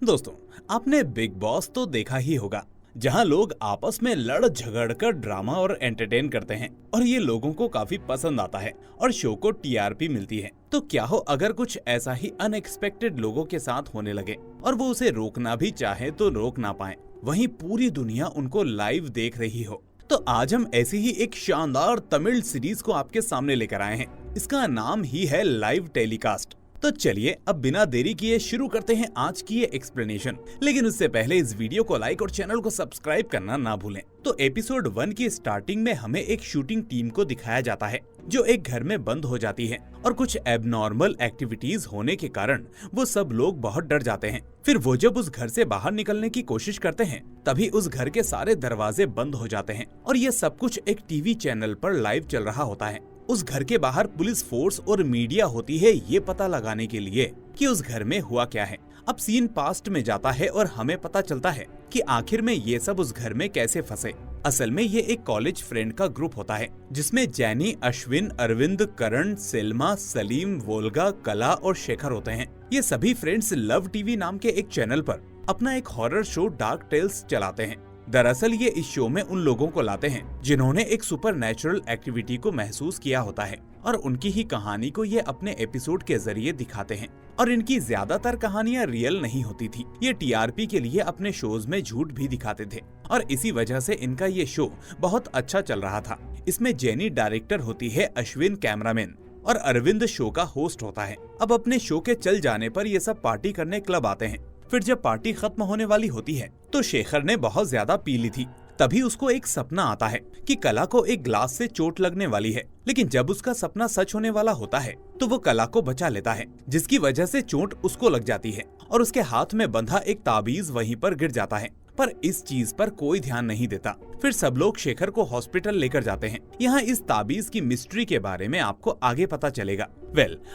दोस्तों, आपने big boss तो देखा ही होगा, जहां लोग आपस में लड़ झगड़ कर ड्रामा और एंटरटेन करते हैं और ये लोगों को काफी पसंद आता है और शो को टीआरपी मिलती है। तो क्या हो अगर कुछ ऐसा ही अनएक्सपेक्टेड लोगों के साथ होने लगे और वो उसे रोकना भी चाहे तो रोक ना पाए, वहीं पूरी दुनिया उनको लाइव देख रही हो। तो आज हम ऐसी ही एक शानदार तमिल सीरीज को आपके सामने लेकर आए हैं। इसका नाम ही है लाइव टेलीकास्ट। तो चलिए अब बिना देरी किए शुरू करते हैं आज की ये एक्सप्लेनेशन। लेकिन उससे पहले इस वीडियो को लाइक और चैनल को सब्सक्राइब करना ना भूलें। तो एपिसोड 1 की स्टार्टिंग में हमें एक शूटिंग टीम को दिखाया जाता है जो एक घर में बंद हो जाती है और कुछ एबनॉर्मल एक्टिविटीज होने के कारण वो सब लोग बहुत डर जाते हैं। फिर वो जब उस घर से बाहर निकलने की कोशिश करते हैं तभी उस घर के सारे दरवाजे बंद हो जाते हैं और ये सब कुछ एक टीवी चैनल पर लाइव चल रहा होता है। उस घर के बाहर पुलिस फोर्स और मीडिया होती है ये पता लगाने के लिए कि उस घर में हुआ क्या है। अब सीन पास्ट में जाता है और हमें पता चलता है कि आखिर में ये सब उस घर में कैसे फंसे। असल में ये एक कॉलेज फ्रेंड का ग्रुप होता है जिसमें जैनी, अश्विन, अरविंद, करण, सेल्मा, सलीम, वोल्गा, कला और शेखर होते हैं। ये सभी फ्रेंड्स लव टीवी नाम के एक चैनल पर अपना एक हॉरर शो डार्क टेल्स चलाते हैं। दरअसल ये इस शो में उन लोगों को लाते हैं जिन्होंने एक सुपर नेचुरल एक्टिविटी को महसूस किया होता है और उनकी ही कहानी को ये अपने एपिसोड के जरिए दिखाते हैं। और इनकी ज्यादातर कहानियां रियल नहीं होती थी, ये टीआरपी के लिए अपने शोज में झूठ भी दिखाते थे और इसी वजह से इनका ये शो बहुत अच्छा चल रहा था। इसमें जेनी डायरेक्टर होती है, अश्विन कैमरामैन और अरविंद शो का होस्ट होता है। अब अपने शो के चल जाने पर ये सब पार्टी करने क्लब आते हैं। फिर जब पार्टी खत्म होने वाली होती है तो शेखर ने बहुत ज्यादा पी ली थी। तभी उसको एक सपना आता है कि कला को एक ग्लास से चोट लगने वाली है। लेकिन जब उसका सपना सच होने वाला होता है तो वो कला को बचा लेता है, जिसकी वजह से चोट उसको लग जाती है और उसके हाथ में बंधा एक ताबीज वहीं पर गिर जाता है। पर इस चीज पर कोई ध्यान नहीं देता। फिर सब लोग शेखर को हॉस्पिटल लेकर जाते हैं। यहाँ इस ताबीज की मिस्ट्री के बारे में आपको आगे पता चलेगा।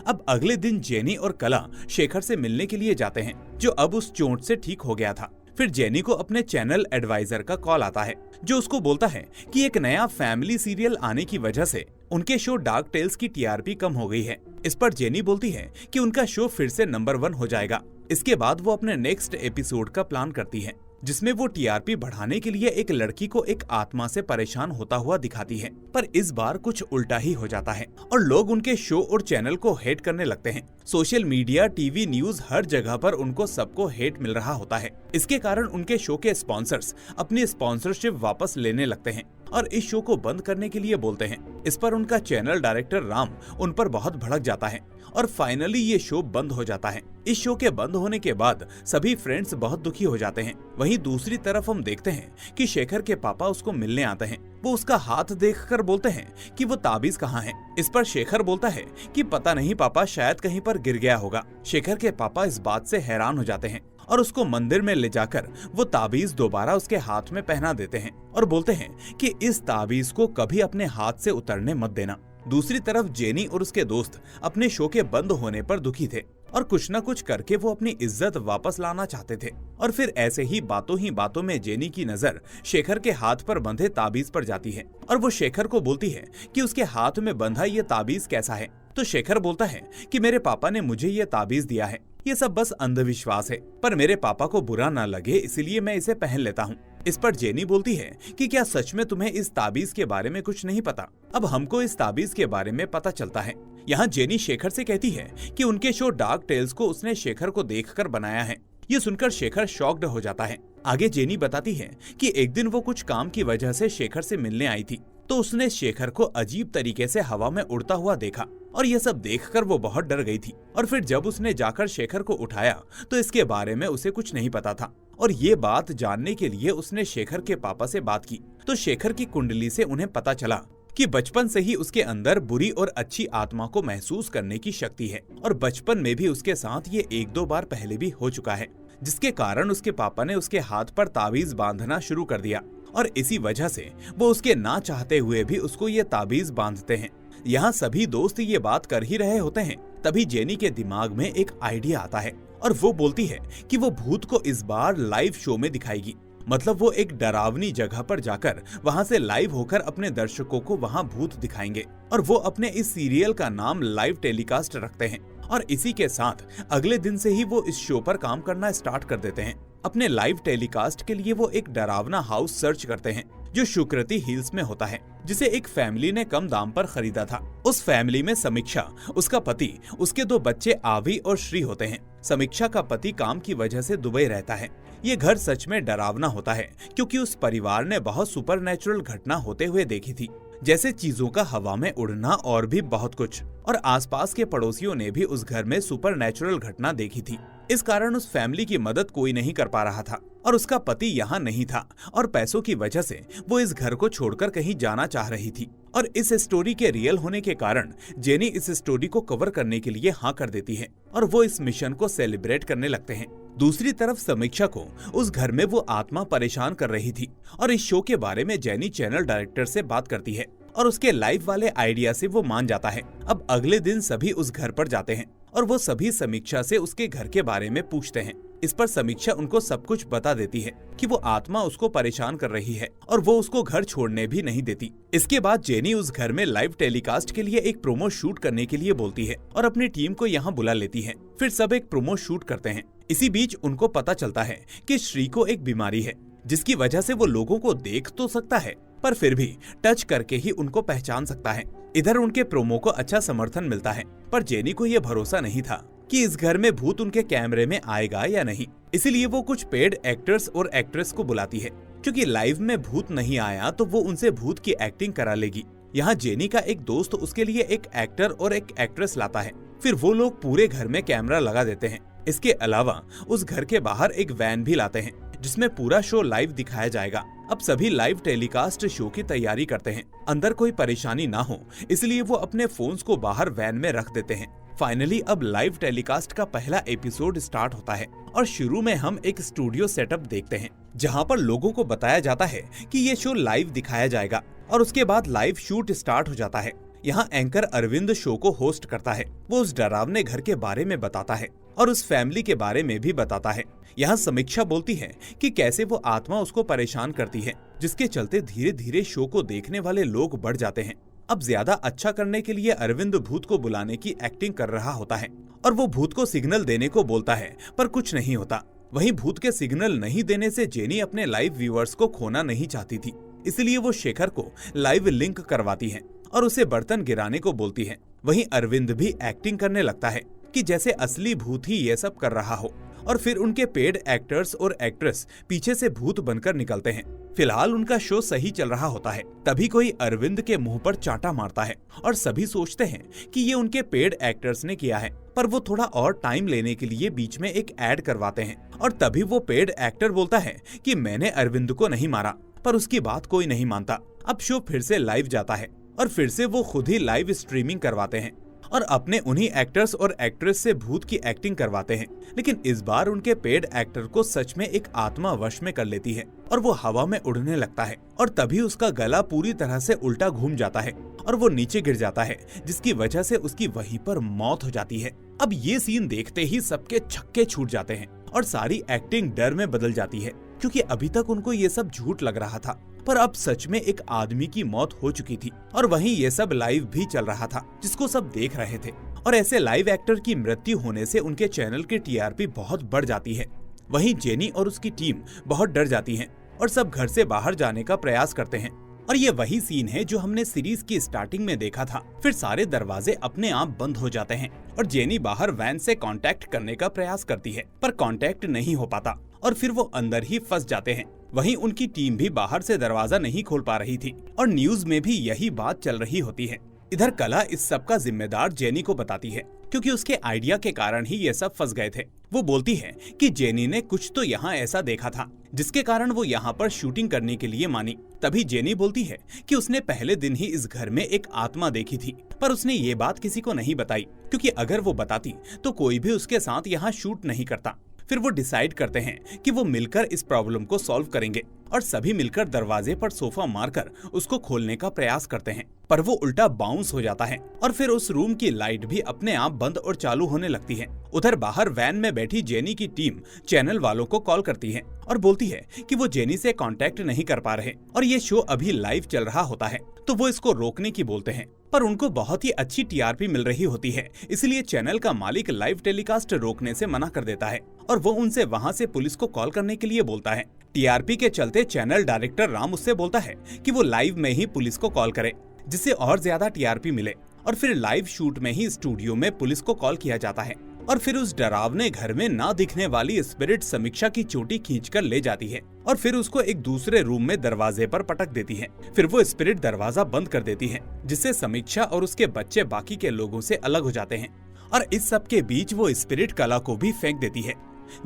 अब अगले दिन जेनी और कला शेखर से मिलने के लिए जाते हैं जो अब उस चोट से ठीक हो गया था। फिर जेनी को अपने चैनल एडवाइजर का कॉल आता है जो उसको बोलता है कि एक नया फैमिली सीरियल आने की वजह से उनके शो डार्क टेल्स की टीआरपी कम हो गई है। इस पर जेनी बोलती है कि उनका शो फिर से नंबर 1 हो जाएगा। इसके बाद वो अपने नेक्स्ट एपिसोड का प्लान करती है जिसमें वो टीआरपी बढ़ाने के लिए एक लड़की को एक आत्मा से परेशान होता हुआ दिखाती है। पर इस बार कुछ उल्टा ही हो जाता है और लोग उनके शो और चैनल को हेट करने लगते हैं। सोशल मीडिया, टीवी, न्यूज, हर जगह पर उनको सबको हेट मिल रहा होता है। इसके कारण उनके शो के स्पॉन्सर्स अपनी स्पॉन्सरशिप वापस लेने लगते हैं और इस शो को बंद करने के लिए बोलते हैं। इस पर उनका चैनल डायरेक्टर राम उन पर बहुत भड़क जाता है और फाइनली ये शो बंद हो जाता है। इस शो के बंद होने के बाद सभी फ्रेंड्स बहुत दुखी हो जाते हैं। वहीं दूसरी तरफ हम देखते हैं कि शेखर के पापा उसको मिलने आते हैं। वो उसका हाथ देखकर बोलते हैं कि वो ताबीज कहाँ है। इस पर शेखर बोलता है कि पता नहीं पापा, शायद कहीं पर गिर गया होगा। शेखर के पापा इस बात से हैरान हो जाते हैं और उसको मंदिर में ले जाकर वो ताबीज दोबारा उसके हाथ में पहना देते हैं और बोलते हैं कि इस ताबीज को कभी अपने हाथ से उतरने मत देना। दूसरी तरफ जेनी और उसके दोस्त अपने शो के बंद होने पर दुखी थे और कुछ न कुछ करके वो अपनी इज्जत वापस लाना चाहते थे। और फिर ऐसे ही बातों में जेनी की नजर शेखर के हाथ पर बंधे ताबीज पर जाती है और वो शेखर को बोलती है कि उसके हाथ में बंधा ये ताबीज कैसा है। तो शेखर बोलता है कि मेरे पापा ने मुझे ये ताबीज दिया है, ये सब बस अंधविश्वास है, पर मेरे पापा को बुरा ना लगे इसलिए मैं इसे पहन लेता हूँ। इस पर जेनी बोलती है कि क्या सच में तुम्हें इस ताबीज के बारे में कुछ नहीं पता? अब हमको इस ताबीज के बारे में पता चलता है। यहाँ जेनी शेखर से कहती है कि उनके शो डार्क टेल्स को उसने शेखर को देखकर बनाया है। ये सुनकर शेखर शॉक्ड हो जाता है। आगे जेनी बताती है कि एक दिन वो कुछ काम की वजह से शेखर से मिलने आई थी तो उसने शेखर को अजीब तरीके से हवा में उड़ता हुआ देखा और ये सब देखकर वो बहुत डर गई थी। और फिर जब उसने जाकर शेखर को उठाया तो इसके बारे में उसे कुछ नहीं पता था और ये बात जानने के लिए उसने शेखर के पापा से बात की तो शेखर की कुंडली से उन्हें पता चला कि बचपन से ही उसके अंदर बुरी और अच्छी आत्मा को महसूस करने की शक्ति है और बचपन में भी उसके साथ ये 1-2 बार पहले भी हो चुका है, जिसके कारण उसके पापा ने उसके हाथ पर ताबीज बांधना शुरू कर दिया और इसी वजह से वो उसके ना चाहते हुए भी उसको ये ताबीज बांधते हैं। यहाँ सभी दोस्त ये बात कर ही रहे होते हैं तभी जेनी के दिमाग में एक आइडिया आता है और वो बोलती है कि वो भूत को इस बार लाइव शो में दिखाएगी। मतलब वो एक डरावनी जगह पर जाकर वहां से लाइव होकर अपने दर्शकों को वहां भूत दिखाएंगे और वो अपने इस सीरियल का नाम लाइव टेलीकास्ट रखते हैं और इसी के साथ अगले दिन से ही वो इस शो पर काम करना स्टार्ट कर देते हैं। अपने लाइव टेलीकास्ट के लिए वो एक डरावना हाउस सर्च करते हैं जो शुक्रती हिल्स में होता है, जिसे एक फैमिली ने कम दाम पर खरीदा था। उस फैमिली में समीक्षा, उसका पति, उसके 2 बच्चे आवी और श्री होते हैं। समीक्षा का पति काम की वजह से दुबई रहता है। ये घर सच में डरावना होता है क्योंकि उस परिवार ने बहुत सुपरनैचुरल घटना होते हुए देखी थी, जैसे चीजों का हवा में उड़ना और भी बहुत कुछ। और आसपास के पड़ोसियों ने भी उस घर में सुपरनैचुरल घटना देखी थी। इस कारण उस फैमिली की मदद कोई नहीं कर पा रहा था और उसका पति यहाँ नहीं था और पैसों की वजह से वो इस घर को छोड़कर कहीं जाना चाह रही थी। और इस स्टोरी के रियल होने के कारण जेनी इस स्टोरी को कवर करने के लिए हाँ कर देती है और वो इस मिशन को सेलिब्रेट करने लगते हैं। दूसरी तरफ समीक्षा को उस घर में वो आत्मा परेशान कर रही थी और इस शो के बारे में जेनी चैनल डायरेक्टर से बात करती है और उसके लाइव वाले आइडिया से वो मान जाता है। अब अगले दिन सभी उस घर पर जाते हैं और वो सभी समीक्षा से उसके घर के बारे में पूछते हैं। इस पर समीक्षा उनको सब कुछ बता देती है कि वो आत्मा उसको परेशान कर रही है और वो उसको घर छोड़ने भी नहीं देती। इसके बाद जेनी उस घर में लाइव टेलीकास्ट के लिए एक प्रोमो शूट करने के लिए बोलती है और अपनी टीम को यहाँ बुला लेती है। फिर सब एक प्रोमो शूट करते हैं। इसी बीच उनको पता चलता है कि श्री को एक बीमारी है जिसकी वजह से वो लोगों को देख तो सकता है पर फिर भी टच करके ही उनको पहचान सकता है। इधर उनके प्रोमो को अच्छा समर्थन मिलता है पर जेनी को ये भरोसा नहीं था कि इस घर में भूत उनके कैमरे में आएगा या नहीं। इसीलिए वो कुछ पेड एक्टर्स और एक्ट्रेस को बुलाती है क्योंकि लाइव में भूत नहीं आया तो वो उनसे भूत की एक्टिंग करा लेगी। यहाँ जेनी का एक दोस्त उसके लिए एक एक्टर और एक एक्ट्रेस लाता है। फिर वो लोग पूरे घर में कैमरा लगा देते हैं। इसके अलावा उस घर के बाहर एक वैन भी लाते हैं जिसमें पूरा शो लाइव दिखाया जाएगा। अब सभी लाइव टेलीकास्ट शो की तैयारी करते हैं। अंदर कोई परेशानी ना हो इसलिए वो अपने फोन्स को बाहर वैन में रख देते हैं। फाइनली अब लाइव टेलीकास्ट का पहला एपिसोड स्टार्ट होता है और शुरू में हम एक स्टूडियो सेटअप देखते हैं जहां पर लोगों को बताया जाता है कि ये शो लाइव दिखाया जाएगा और उसके बाद लाइव शूट स्टार्ट हो जाता है। यहाँ एंकर अरविंद शो को होस्ट करता है। वो उस डरावने घर के बारे में बताता है और उस फैमिली के बारे में भी बताता है। यहाँ समीक्षा बोलती है कि कैसे वो आत्मा उसको परेशान करती है जिसके चलते धीरे धीरे शो को देखने वाले लोग बढ़ जाते हैं। अब ज्यादा अच्छा करने के लिए अरविंद भूत को बुलाने की एक्टिंग कर रहा होता है और वो भूत को सिग्नल देने को बोलता है पर कुछ नहीं होता। वहीं भूत के सिग्नल नहीं देने से जेनी अपने लाइव व्यूअर्स को खोना नहीं चाहती थी, इसलिए वो शेखर को लाइव लिंक करवाती है और उसे बर्तन गिराने को बोलती है। वहीं अरविंद भी एक्टिंग करने लगता है कि जैसे असली भूत ही ये सब कर रहा हो और फिर उनके पेड एक्टर्स और एक्ट्रेस पीछे से भूत बनकर निकलते हैं। फिलहाल उनका शो सही चल रहा होता है तभी कोई अरविंद के मुंह पर चांटा मारता है और सभी सोचते हैं कि ये उनके पेड एक्टर्स ने किया है, पर वो थोड़ा और टाइम लेने के लिए बीच में एक ऐड करवाते हैं और तभी वो पेड एक्टर बोलता है कि मैंने अरविंद को नहीं मारा, पर उसकी बात कोई नहीं मानता। अब शो फिर से लाइव जाता है और फिर से वो खुद ही लाइव स्ट्रीमिंग करवाते हैं और अपने उन्हीं एक्टर्स और एक्ट्रेस से भूत की एक्टिंग करवाते हैं। लेकिन इस बार उनके पेड एक्टर को सच में एक आत्मा वश में कर लेती है और वो हवा में उड़ने लगता है और तभी उसका गला पूरी तरह से उल्टा घूम जाता है और वो नीचे गिर जाता है जिसकी वजह से उसकी वहीं पर मौत हो जाती है। अब ये सीन देखते ही सबके छक्के छूट जाते हैं और सारी एक्टिंग डर में बदल जाती है क्योंकि अभी तक उनको ये सब झूठ लग रहा था, पर अब सच में एक आदमी की मौत हो चुकी थी और वहीं ये सब लाइव भी चल रहा था जिसको सब देख रहे थे। और ऐसे लाइव एक्टर की मृत्यु होने से उनके चैनल की टीआरपी बहुत बढ़ जाती है। वहीं जेनी और उसकी टीम बहुत डर जाती है और सब घर से बाहर जाने का प्रयास करते हैं। और ये वही सीन है जो हमने सीरीज की स्टार्टिंग में देखा था। फिर सारे दरवाजे अपने आप बंद हो जाते हैं और जेनी बाहर वैन से कांटेक्ट करने का प्रयास करती है पर कांटेक्ट नहीं हो पाता और फिर वो अंदर ही फंस जाते हैं। वहीं उनकी टीम भी बाहर से दरवाजा नहीं खोल पा रही थी और न्यूज में भी यही बात चल रही होती है। इधर कला इस सब का जिम्मेदार जेनी को बताती है क्योंकि उसके आइडिया के कारण ही ये सब फंस गए थे। वो बोलती है कि जेनी ने कुछ तो यहाँ ऐसा देखा था जिसके कारण वो यहाँ पर शूटिंग करने के लिए मानी। तभी जेनी बोलती है कि उसने पहले दिन ही इस घर में एक आत्मा देखी थी, पर उसने ये बात किसी को नहीं बताई क्योंकि अगर वो बताती तो कोई भी उसके साथ यहाँ शूट नहीं करता। फिर वो डिसाइड करते हैं कि वो मिलकर इस प्रॉब्लम को सॉल्व करेंगे और सभी मिलकर दरवाजे पर सोफा मारकर उसको खोलने का प्रयास करते हैं। पर वो उल्टा बाउंस हो जाता है और फिर उस रूम की लाइट भी अपने आप बंद और चालू होने लगती है। उधर बाहर वैन में बैठी जेनी की टीम चैनल वालों को कॉल करती है और बोलती है कि वो जेनी से कांटेक्ट नहीं कर पा रहे और ये शो अभी लाइव चल रहा होता है, तो वो इसको रोकने की बोलते हैं। पर उनको बहुत ही अच्छी टीआरपी मिल रही होती है, इसलिए चैनल का मालिक लाइव टेलीकास्ट रोकने से मना कर देता है और वो उनसे वहाँ से पुलिस को कॉल करने के लिए बोलता है। टीआरपी के चलते चैनल डायरेक्टर राम उससे बोलता है कि वो लाइव में ही पुलिस को कॉल करे, जिससे और ज्यादा टीआरपी मिले। और फिर लाइव शूट में ही स्टूडियो में पुलिस को कॉल किया जाता है और फिर उस डरावने घर में ना दिखने वाली स्पिरिट समीक्षा की चोटी खींचकर ले जाती है और फिर उसको एक दूसरे रूम में दरवाजे पर पटक देती है। फिर वो स्पिरिट दरवाजा बंद कर देती है, जिससे समीक्षा और उसके बच्चे बाकी के लोगों से अलग हो जाते हैं। और इस सब के बीच वो स्पिरिट कला को भी फेंक देती है,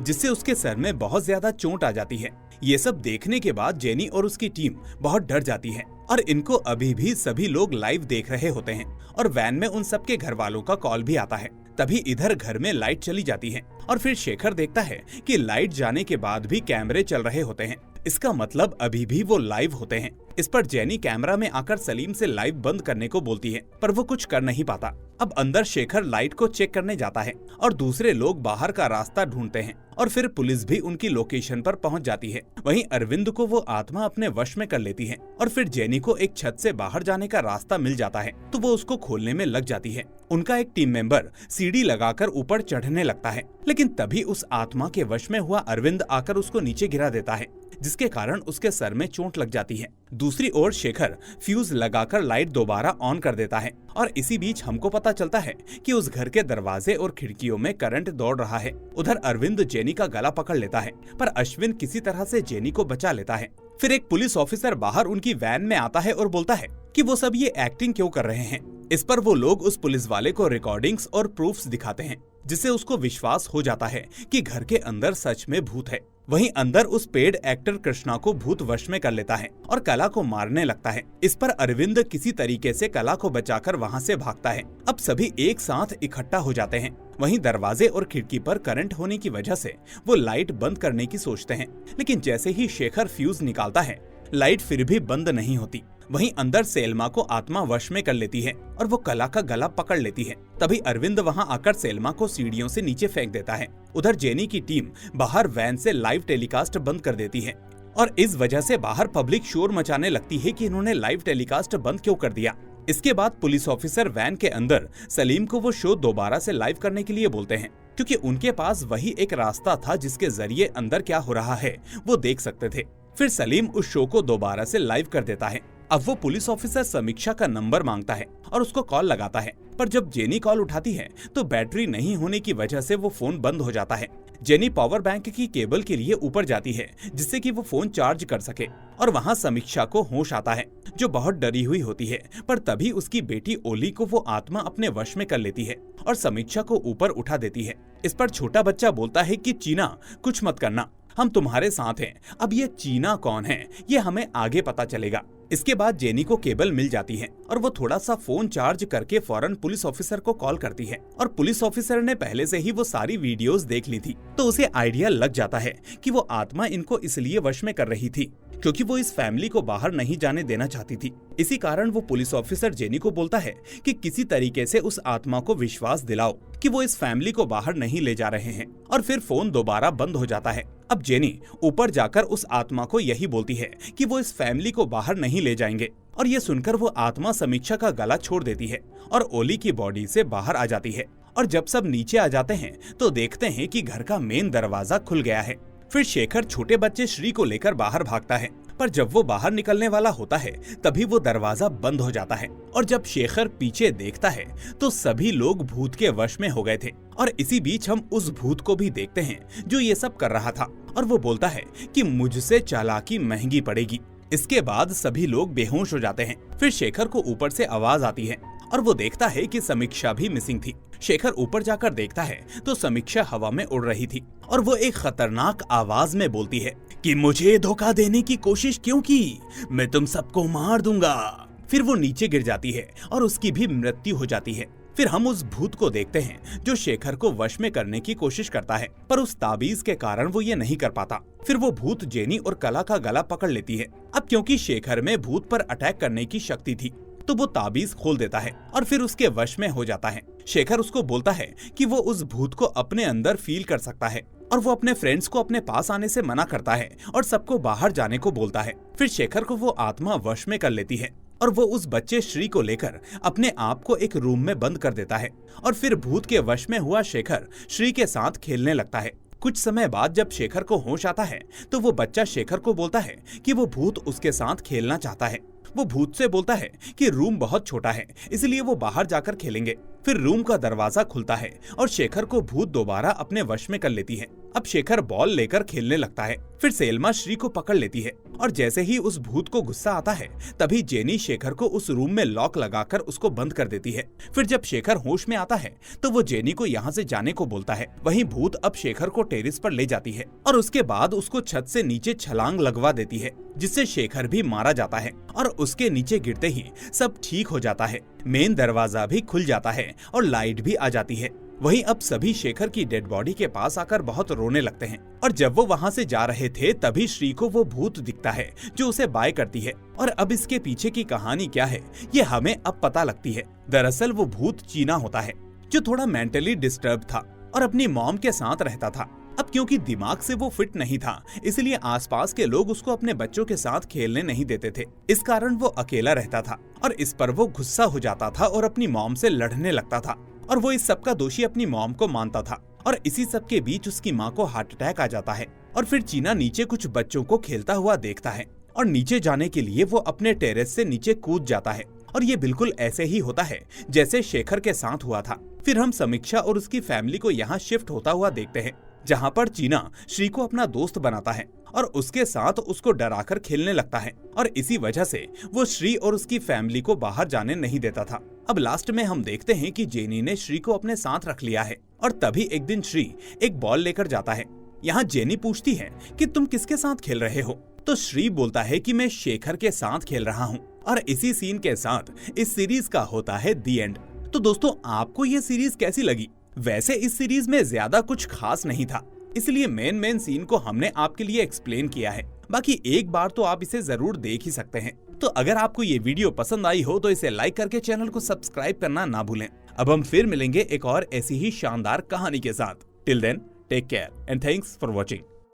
जिससे उसके सर में बहुत ज्यादा चोट आ जाती है। ये सब देखने के बाद जेनी और उसकी टीम बहुत डर जाती है और इनको अभी भी सभी लोग लाइव देख रहे होते हैं और वैन में उन सबके घर वालों का कॉल भी आता है। तभी इधर घर में लाइट चली जाती है और फिर शेखर देखता है कि लाइट जाने के बाद भी कैमरे चल रहे होते हैं, इसका मतलब अभी भी वो लाइव होते हैं। इस पर जेनी कैमरा में आकर सलीम से लाइव बंद करने को बोलती है, पर वो कुछ कर नहीं पाता। अब अंदर शेखर लाइट को चेक करने जाता है और दूसरे लोग बाहर का रास्ता ढूंढते हैं और फिर पुलिस भी उनकी लोकेशन पर पहुंच जाती है। वहीं अरविंद को वो आत्मा अपने वश में कर लेती है और फिर जेनी को एक छत से बाहर जाने का रास्ता मिल जाता है, तो वो उसको खोलने में लग जाती है। उनका एक टीम मेंबर सीढ़ी लगाकर ऊपर चढ़ने लगता है, लेकिन तभी उस आत्मा के वश में हुआ अरविंद आकर उसको नीचे गिरा देता है, जिसके कारण उसके सर में चोट लग जाती है। दूसरी ओर शेखर फ्यूज लगाकर लाइट दोबारा ऑन कर देता है और इसी बीच हमको पता चलता है कि उस घर के दरवाजे और खिड़कियों में करंट दौड़ रहा है। उधर अरविंद जेनी का गला पकड़ लेता है, पर अश्विन किसी तरह से जेनी को बचा लेता है। फिर एक पुलिस ऑफिसर बाहर उनकी वैन में आता है और बोलता है कि वो सब ये एक्टिंग क्यों कर रहे हैं। इस पर वो लोग उस पुलिस वाले को रिकॉर्डिंग्स और प्रूफ्स दिखाते हैं, जिससे उसको विश्वास हो जाता है कि घर के अंदर सच में भूत है। वहीं अंदर उस पेड एक्टर कृष्णा को भूत वश में कर लेता है और कला को मारने लगता है। इस पर अरविंद किसी तरीके से कला को बचाकर वहां से भागता है। अब सभी एक साथ इकट्ठा हो जाते हैं। वहीं दरवाजे और खिड़की पर करंट होने की वजह से वो लाइट बंद करने की सोचते हैं, लेकिन जैसे ही शेखर फ्यूज निकालता है, लाइट फिर भी बंद नहीं होती। वहीं अंदर सेल्मा को आत्मा वश में कर लेती है और वो कला का गला पकड़ लेती है। तभी अरविंद वहां आकर सेल्मा को सीढ़ियों से नीचे फेंक देता है। उधर जेनी की टीम बाहर वैन से लाइव टेलीकास्ट बंद कर देती है और इस वजह से बाहर पब्लिक शोर मचाने लगती है कि इन्होंने लाइव टेलीकास्ट बंद क्यों कर दिया। इसके बाद पुलिस ऑफिसर वैन के अंदर सलीम को वो शो दोबारा से लाइव करने के लिए बोलते हैं, क्योंकि उनके पास वही एक रास्ता था जिसके जरिए अंदर क्या हो रहा है वो देख सकते थे। फिर सलीम उस शो को दोबारा से लाइव कर देता है। अब वो पुलिस ऑफिसर समीक्षा का नंबर मांगता है और उसको कॉल लगाता है, पर जब जेनी कॉल उठाती है तो बैटरी नहीं होने की वजह से वो फोन बंद हो जाता है। जेनी पावर बैंक की केबल के लिए ऊपर जाती है, जिससे कि वो फोन चार्ज कर सके, और वहाँ समीक्षा को होश आता है, जो बहुत डरी हुई होती है। पर तभी उसकी बेटी ओली को वो आत्मा अपने वश में कर लेती है और समीक्षा को ऊपर उठा देती है। इस पर छोटा बच्चा बोलता है कि चीना कुछ मत करना, हम तुम्हारे साथ हैं। अब ये चीना कौन है ये हमें आगे पता चलेगा। इसके बाद जेनी को केबल मिल जाती है और वो थोड़ा सा फोन चार्ज करके फौरन पुलिस ऑफिसर को कॉल करती है। और पुलिस ऑफिसर ने पहले से ही वो सारी वीडियोस देख ली थी, तो उसे आइडिया लग जाता है कि वो आत्मा इनको इसलिए वश में कर रही थी क्योंकि वो इस फैमिली को बाहर नहीं जाने देना चाहती थी। इसी कारण वो पुलिस ऑफिसर जेनी को बोलता है कि किसी तरीके से उस आत्मा को विश्वास दिलाओ कि वो इस फैमिली को बाहर नहीं ले जा रहे हैं। और फिर फोन दोबारा बंद हो जाता है। अब जेनी ऊपर जाकर उस आत्मा को यही बोलती है कि वो इस फैमिली को बाहर नहीं ले जाएंगे, और ये सुनकर वो आत्मा समीक्षा का गला छोड़ देती है और ओली की बॉडी से बाहर आ जाती है। और जब सब नीचे आ जाते हैं तो देखते हैं कि घर का मेन दरवाजा खुल गया है। फिर शेखर छोटे बच्चे श्री को लेकर बाहर भागता है, पर जब वो बाहर निकलने वाला होता है तभी वो दरवाजा बंद हो जाता है। और जब शेखर पीछे देखता है तो सभी लोग भूत के वश में हो गए थे। और इसी बीच हम उस भूत को भी देखते हैं जो ये सब कर रहा था, और वो बोलता है कि मुझसे चालाकी महंगी पड़ेगी। इसके बाद सभी लोग बेहोश हो जाते हैं। फिर शेखर को ऊपर से आवाज आती है और वो देखता है कि समीक्षा भी मिसिंग थी। शेखर ऊपर जाकर देखता है तो समीक्षा हवा में उड़ रही थी और वो एक खतरनाक आवाज में बोलती है कि मुझे धोखा देने की कोशिश क्यों की, मैं तुम सबको मार दूंगा। फिर वो नीचे गिर जाती है और उसकी भी मृत्यु हो जाती है। फिर हम उस भूत को देखते हैं जो शेखर को वश में करने की कोशिश करता है, पर उस ताबीज के कारण वो ये नहीं कर पाता। फिर वो भूत जेनी और कला का गला पकड़ लेती है। अब क्योंकि शेखर में भूत पर अटैक करने की शक्ति थी, तो वो ताबीज खोल देता है और फिर उसके वश में हो जाता है। शेखर उसको बोलता है कि वो उस भूत को अपने अंदर फील कर सकता है और वो अपने फ्रेंड्स को अपने पास आने से मना करता है और सबको बाहर जाने को बोलता है। फिर शेखर को वो आत्मा वश में कर लेती है और वो उस बच्चे श्री को लेकर अपने आप को एक रूम में बंद कर देता है और फिर भूत के वश में हुआ शेखर श्री के साथ खेलने लगता है। कुछ समय बाद जब शेखर को होश आता है तो वो बच्चा शेखर को बोलता है कि वो भूत उसके साथ खेलना चाहता है। वो भूत से बोलता है कि रूम बहुत छोटा है, इसलिए वो बाहर जाकर खेलेंगे। फिर रूम का दरवाजा खुलता है और शेखर को भूत दोबारा अपने वश में कर लेती है। अब शेखर बॉल लेकर खेलने लगता है। फिर सेल्मा श्री को पकड़ लेती है और जैसे ही उस भूत को गुस्सा आता है तभी जेनी शेखर को उस रूम में लॉक लगाकर उसको बंद कर देती है। फिर जब शेखर होश में आता है तो वो जेनी को यहाँ से जाने को बोलता है। वहीं भूत अब शेखर को टेरिस पर ले जाती है और उसके बाद उसको छत से नीचे छलांग लगवा देती है, जिससे शेखर भी मारा जाता है और उसके नीचे गिरते ही सब ठीक हो जाता है। मेन दरवाजा भी खुल जाता है और लाइट भी आ जाती है। वहीं अब सभी शेखर की डेड बॉडी के पास आकर बहुत रोने लगते हैं और जब वो वहाँ से जा रहे थे तभी श्री को वो भूत दिखता है जो उसे बाय करती है। और अब इसके पीछे की कहानी क्या है ये हमें अब पता लगती है। दरअसल वो भूत चीना होता है जो थोड़ा मेंटली डिस्टर्ब था और अपनी मॉम के साथ रहता था। अब क्योंकि दिमाग से वो फिट नहीं था इसलिए आसपास के लोग उसको अपने बच्चों के साथ खेलने नहीं देते थे। इस कारण वो अकेला रहता था और इस पर वो गुस्सा हो जाता था और अपनी मॉम से लड़ने लगता था और वो इस सब का दोषी अपनी मॉम को मानता था। और इसी सब के बीच उसकी माँ को हार्ट अटैक आ जाता है और फिर चीना नीचे कुछ बच्चों को खेलता हुआ देखता है और नीचे जाने के लिए वो अपने टेरेस से नीचे कूद जाता है और ये बिल्कुल ऐसे ही होता है जैसे शेखर के साथ हुआ था। फिर हम समीक्षा और उसकी फैमिली को यहाँ शिफ्ट होता हुआ देखते हैं जहाँ पर चीना श्री को अपना दोस्त बनाता है और उसके साथ उसको डराकर खेलने लगता है और इसी वजह से वो श्री और उसकी फैमिली को बाहर जाने नहीं देता था। अब लास्ट में हम देखते हैं कि जेनी ने श्री को अपने साथ रख लिया है और तभी एक दिन श्री एक बॉल लेकर जाता है। यहाँ जेनी पूछती है कि तुम किसके साथ खेल रहे हो, तो श्री बोलता है कि मैं शेखर के साथ खेल रहा हूँ। और इसी सीन के साथ इस सीरीज का होता है दी एंड। तो दोस्तों आपको ये सीरीज कैसी लगी? वैसे इस सीरीज में ज्यादा कुछ खास नहीं था, इसलिए मेन सीन को हमने आपके लिए एक्सप्लेन किया है। बाकी एक बार तो आप इसे जरूर देख ही सकते हैं। तो अगर आपको ये वीडियो पसंद आई हो तो इसे लाइक करके चैनल को सब्सक्राइब करना ना भूलें। अब हम फिर मिलेंगे एक और ऐसी ही शानदार कहानी के साथ। Till then take care and thanks for watching.